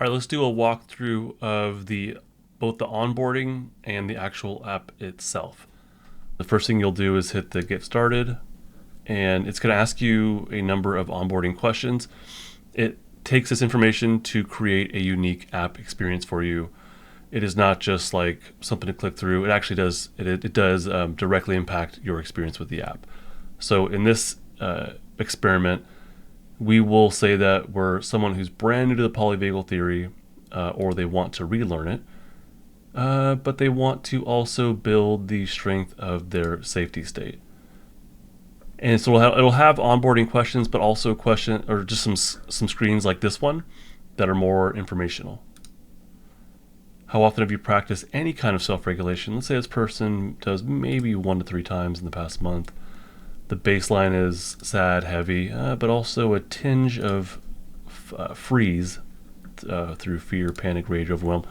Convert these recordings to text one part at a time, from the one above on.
All right, let's do a walkthrough of both the onboarding and the actual app itself. The first thing you'll do is hit the get started, and it's going to ask you a number of onboarding questions. It takes this information to create a unique app experience for you. It is not just like something to click through. It actually does directly impact your experience with the app. So in this experiment, we will say that we're someone who's brand new to the polyvagal theory, or they want to relearn it, but they want to also build the strength of their safety state. And so it'll have onboarding questions, but also just some screens like this one that are more informational. How often have you practiced any kind of self-regulation? Let's say this person does maybe 1 to 3 times in the past month. The baseline is sad, heavy, but also a tinge of freeze through fear, panic, rage, overwhelm.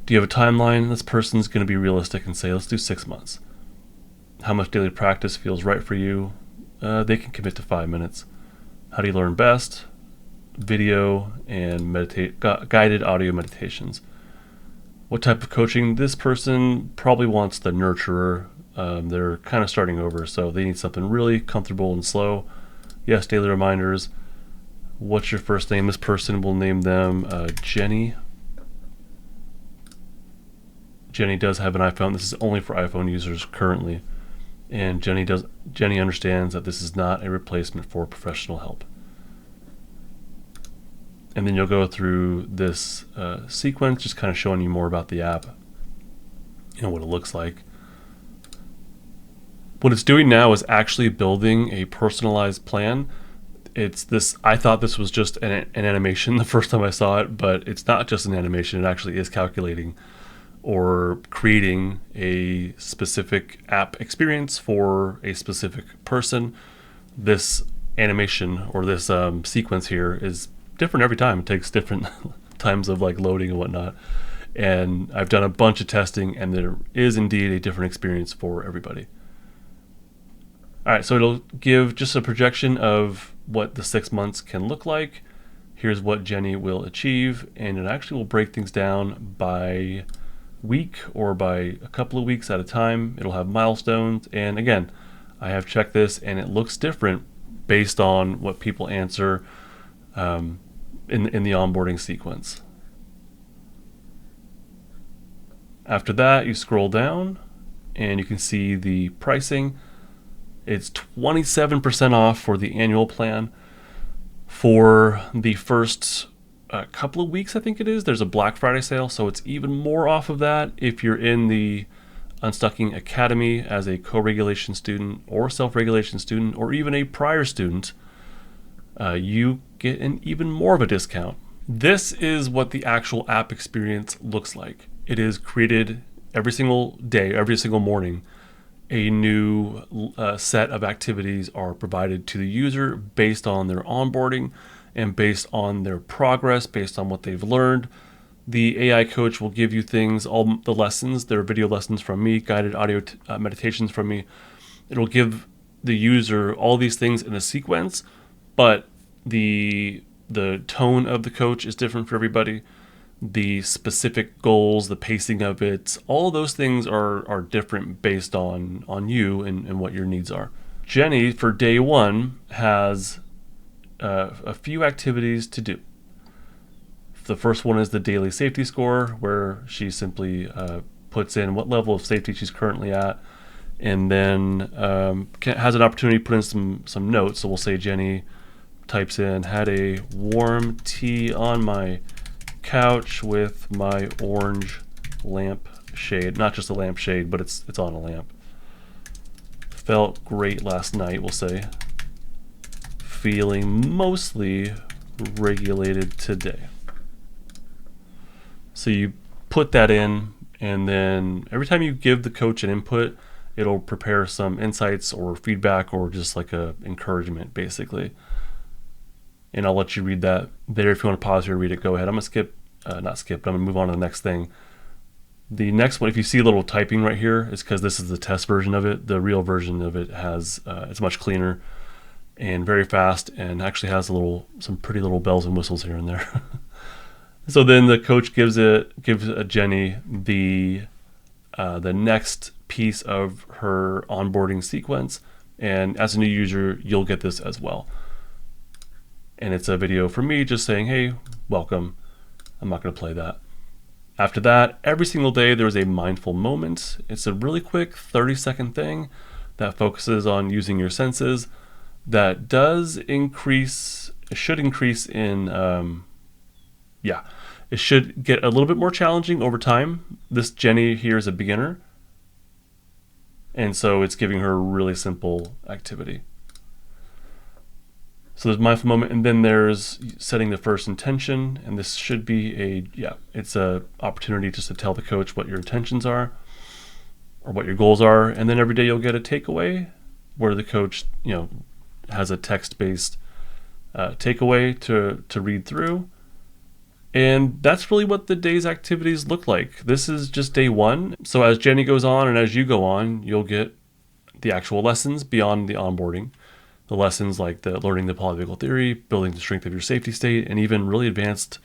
Do you have a timeline? This person's going to be realistic and say, let's do 6 months. How much daily practice feels right for you? They can commit to 5 minutes. How do you learn best? Video and guided audio meditations. What type of coaching? This person probably wants the nurturer. They're kind of starting over, so they need something really comfortable and slow. Yes, daily reminders. What's your first name? This person will name them Jenny. Jenny does have an iPhone. This is only for iPhone users currently. And Jenny understands that this is not a replacement for professional help. And then you'll go through this sequence, just kind of showing you more about the app and what it looks like. What it's doing now is actually building a personalized plan. I thought this was just an animation the first time I saw it, but it's not just an animation. It actually is calculating or creating a specific app experience for a specific person. This animation or this sequence here is different every time. It takes different times of like loading and whatnot. And I've done a bunch of testing, and there is indeed a different experience for everybody. All right, so it'll give just a projection of what the 6 months can look like. Here's what Jenny will achieve, and it actually will break things down by week or by a couple of weeks at a time. It'll have milestones, and again, I have checked this, and it looks different based on what people answer in the onboarding sequence. After that, you scroll down, and you can see the pricing. It's 27% off for the annual plan. For the first couple of weeks, I think it is, there's a Black Friday sale, so it's even more off of that. If you're in the Unstucking Academy as a co-regulation student or self-regulation student or even a prior student, you get an even more of a discount. This is what the actual app experience looks like. It is created every single day, every single morning. A new set of activities are provided to the user based on their onboarding and based on their progress, based on what they've learned. The AI coach will give you things, all the lessons, there are video lessons from me, guided audio meditations from me. It'll give the user all these things in a sequence, but the tone of the coach is different for everybody. The specific goals, the pacing of it, all those things are different based on you and what your needs are. Jenny, for day 1, has a few activities to do. The first one is the daily safety score, where she simply puts in what level of safety she's currently at, and then has an opportunity to put in some notes. So we'll say Jenny types in, had a warm tea on my couch with my orange lamp shade. Not just a lamp shade, but it's on a lamp. Felt great last night, we'll say. Feeling mostly regulated today. So you put that in, and then every time you give the coach an input, it'll prepare some insights or feedback or just like a encouragement, basically. And I'll let you read that there. If you want to pause here and read it, go ahead. I'm going to I'm going to move on to the next thing. The next one, if you see a little typing right here, is because this is the test version of it. The real version of it has, it's much cleaner and very fast, and actually has some pretty little bells and whistles here and there. So then the coach gives Jenny the next piece of her onboarding sequence, and as a new user, you'll get this as well. And it's a video from me just saying, "Hey, welcome." I'm not going to play that. After that, every single day there's a mindful moment. It's a really quick 30-second thing that focuses on using your senses. That does increase. It should increase in. It should get a little bit more challenging over time. This Jenny here is a beginner, and so it's giving her a really simple activity. So there's mindful moment, and then there's setting the first intention, and this should be it's a opportunity just to tell the coach what your intentions are or what your goals are, and then every day you'll get a takeaway where the coach has a text-based takeaway to read through. And that's really what the day's activities look like. This is just day one. So as Jenny goes on and as you go on, you'll get the actual lessons beyond the onboarding. The lessons like learning the polyvagal theory, building the strength of your safety state, and even really advanced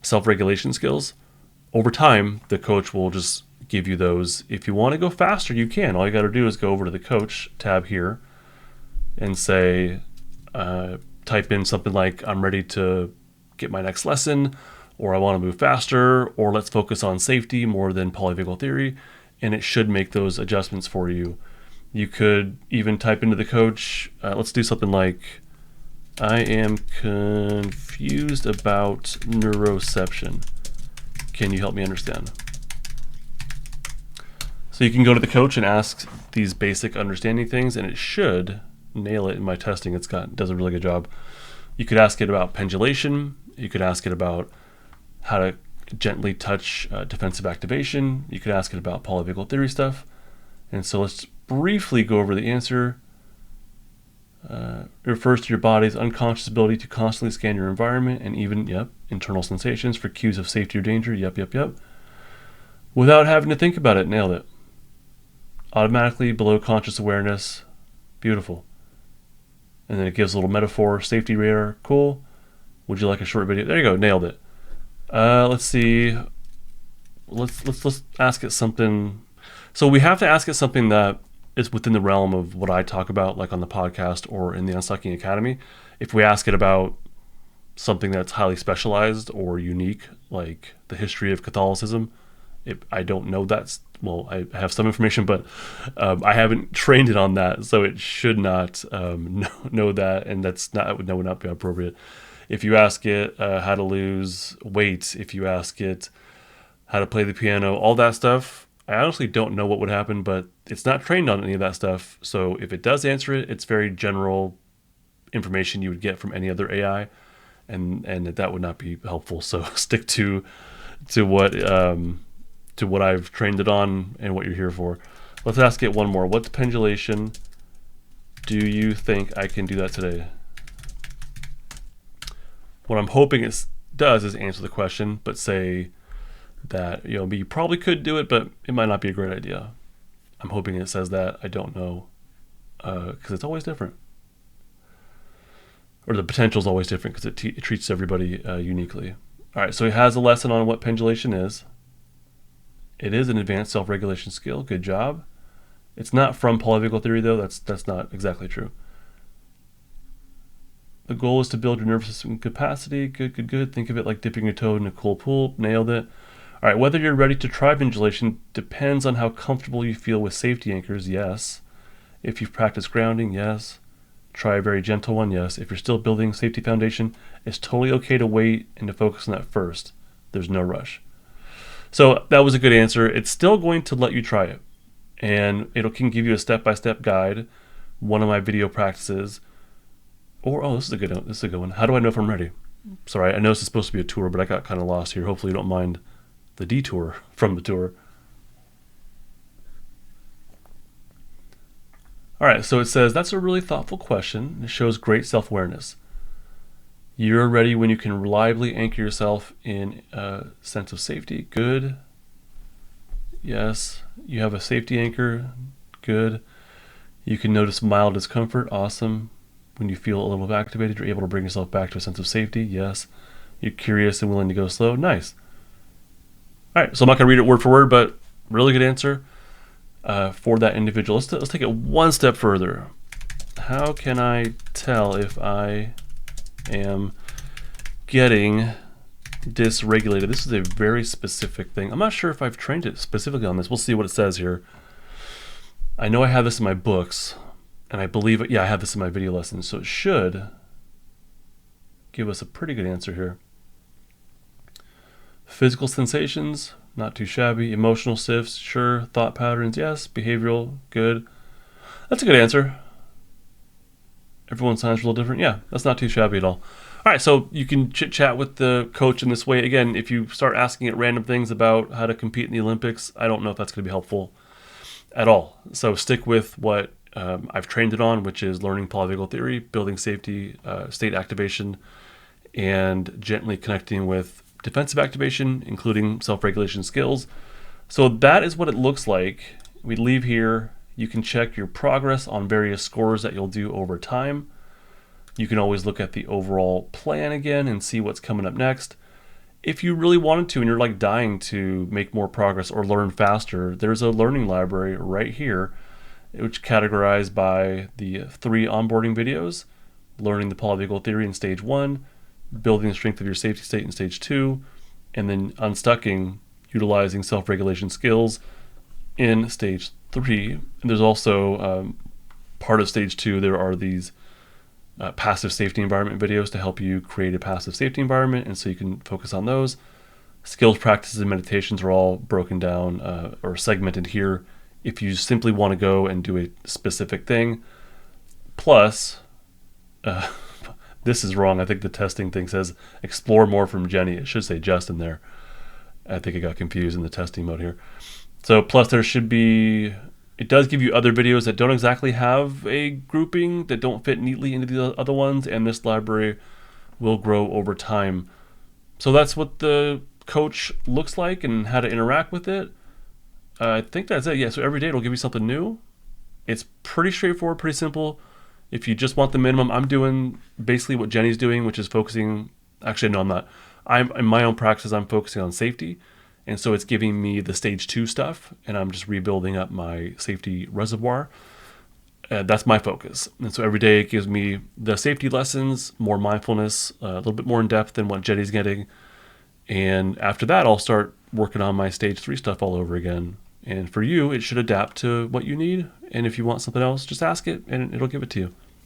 self-regulation skills. Over time, the coach will just give you those. If you want to go faster, you can. All you got to do is go over to the coach tab here and say, type in something like, "I'm ready to get my next lesson," or "I want to move faster," or "let's focus on safety more than polyvagal theory," and it should make those adjustments for you. You could even type into the coach, let's do something like, "I am confused about neuroception. Can you help me understand?" So you can go to the coach and ask these basic understanding things, and it should nail it. In my testing, does a really good job. You could ask it about pendulation. You could ask it about how to gently touch defensive activation. You could ask it about polyvagal theory stuff. And so let's briefly go over the answer. It refers to your body's unconscious ability to constantly scan your environment and even, internal sensations for cues of safety or danger. Without having to think about it. Nailed it. Automatically below conscious awareness. Beautiful. And then it gives a little metaphor. Safety radar. Cool. Would you like a short video? There you go. Nailed it. Let's see. Let's ask it something. So we have to ask it something that is within the realm of what I talk about, like on the podcast or in the Unstucking Academy. If we ask it about something that's highly specialized or unique, like the history of Catholicism, I don't know I have some information, but I haven't trained it on that, so it should not know that, and that would not be appropriate. If you ask it how to lose weight, if you ask it how to play the piano, all that stuff, I honestly don't know what would happen, but it's not trained on any of that stuff. So if it does answer it, it's very general information you would get from any other AI, and that would not be helpful. So stick to what I've trained it on and what you're here for. Let's ask it one more. What's pendulation? Do you think I can do that today? What I'm hoping it does is answer the question, but say that you probably could do it, but it might not be a great idea. I'm hoping it says that. I don't know, because it's always different, or the potential is always different because it treats everybody uniquely. All right, so it has a lesson on what pendulation is. It is an advanced self-regulation skill. Good job. It's not from polyvagal theory though. That's not exactly true. The goal is to build your nervous system capacity. Good. Think of it like dipping your toe in a cold pool. Nailed it. All right, whether you're ready to try pendulation depends on how comfortable you feel with safety anchors. Yes. If you've practiced grounding, yes. Try a very gentle one, yes. If you're still building safety foundation, it's totally okay to wait and to focus on that first. There's no rush. So that was a good answer. It's still going to let you try it, and it can give you a step-by-step guide. One of my video practices, this is a good one. How do I know if I'm ready? Sorry, I know this is supposed to be a tour, but I got kind of lost here. Hopefully you don't mind the detour from the tour. All right, so it says, that's a really thoughtful question. It shows great self-awareness. You're ready when you can reliably anchor yourself in a sense of safety. Good. Yes. You have a safety anchor. Good. You can notice mild discomfort. Awesome. When you feel a little activated, you're able to bring yourself back to a sense of safety. Yes. You're curious and willing to go slow. Nice. All right, so I'm not going to read it word for word, but really good answer for that individual. Let's take it one step further. How can I tell if I am getting dysregulated? This is a very specific thing. I'm not sure if I've trained it specifically on this. We'll see what it says here. I know I have this in my books, and I believe, yeah, I have this in my video lessons, so it should give us a pretty good answer here. Physical sensations, not too shabby. Emotional shifts, sure. Thought patterns, yes. Behavioral, good. That's a good answer. Everyone sounds a little different. Yeah, that's not too shabby at all. All right, so you can chit chat with the coach in this way. Again, if you start asking it random things about how to compete in the Olympics, I don't know if that's going to be helpful at all. So stick with what I've trained it on, which is learning polyvagal theory, building safety, state activation, and gently connecting with defensive activation, including self-regulation skills. So that is what it looks like. We leave here. You can check your progress on various scores that you'll do over time. You can always look at the overall plan again and see what's coming up next. If you really wanted to and you're like dying to make more progress or learn faster, there's a learning library right here, which categorized by the 3 onboarding videos: learning the polyvagal theory in stage 1, building the strength of your safety state in stage 2, and then unstucking, utilizing self-regulation skills in stage 3. And there's also part of stage 2, there are these passive safety environment videos to help you create a passive safety environment, and so you can focus on those. Skills, practices, and meditations are all broken down or segmented here if you simply want to go and do a specific thing. Plus, this is wrong. I think the testing thing says explore more from Jenny. It should say Justin there. I think it got confused in the testing mode here. So plus there should be, it does give you other videos that don't exactly have a grouping, that don't fit neatly into the other ones, and this library will grow over time. So that's what the coach looks like and how to interact with it. I think that's it. Yeah, so every day it'll give you something new. It's pretty straightforward, pretty simple. If you just want the minimum, I'm doing basically what Jenny's doing, which is focusing, actually no, I'm not. In my own practice, I'm focusing on safety. And so it's giving me the stage 2 stuff, and I'm just rebuilding up my safety reservoir. That's my focus. And so every day it gives me the safety lessons, more mindfulness, a little bit more in depth than what Jenny's getting. And after that, I'll start working on my stage 3 stuff all over again. And for you, it should adapt to what you need. And if you want something else, just ask it and it'll give it to you.